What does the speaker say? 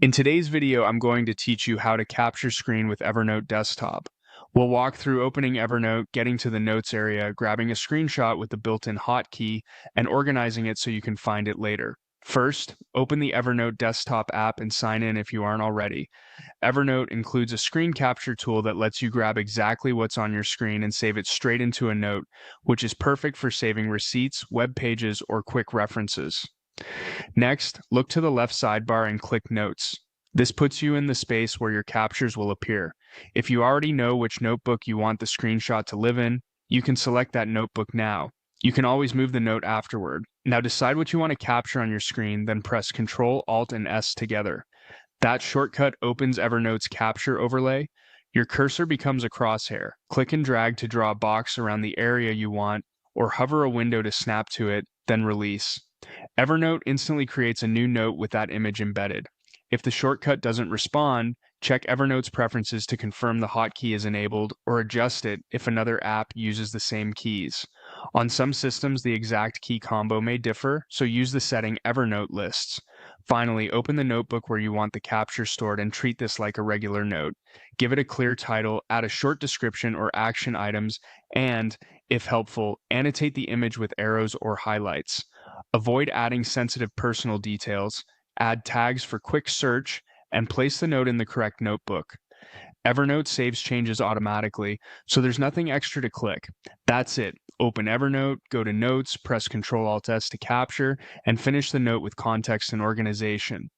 In today's video, I'm going to teach you how to capture screen with Evernote Desktop. We'll walk through opening Evernote, getting to the notes area, grabbing a screenshot with the built-in hotkey, and organizing it so you can find it later. First, open the Evernote Desktop app and sign in if you aren't already. Evernote includes a screen capture tool that lets you grab exactly what's on your screen and save it straight into a note, which is perfect for saving receipts, web pages, or quick references. Next, look to the left sidebar and click Notes. This puts you in the space where your captures will appear. If you already know which notebook you want the screenshot to live in, you can select that notebook now. You can always move the note afterward. Now decide what you want to capture on your screen, then press Ctrl, Alt, and S together. That shortcut opens Evernote's capture overlay. Your cursor becomes a crosshair. Click and drag to draw a box around the area you want, or hover a window to snap to it, then release. Evernote instantly creates a new note with that image embedded. If the shortcut doesn't respond, check Evernote's preferences to confirm the hotkey is enabled, or adjust it if another app uses the same keys. On some systems, the exact key combo may differ, so use the setting Evernote lists. Finally, open the notebook where you want the capture stored and treat this like a regular note. Give it a clear title, add a short description or action items, and, if helpful, annotate the image with arrows or highlights. Avoid adding sensitive personal details, add tags for quick search, and place the note in the correct notebook. Evernote saves changes automatically, so there's nothing extra to click. That's it. Open Evernote, go to Notes, press Ctrl Alt S to capture, and finish the note with context and organization.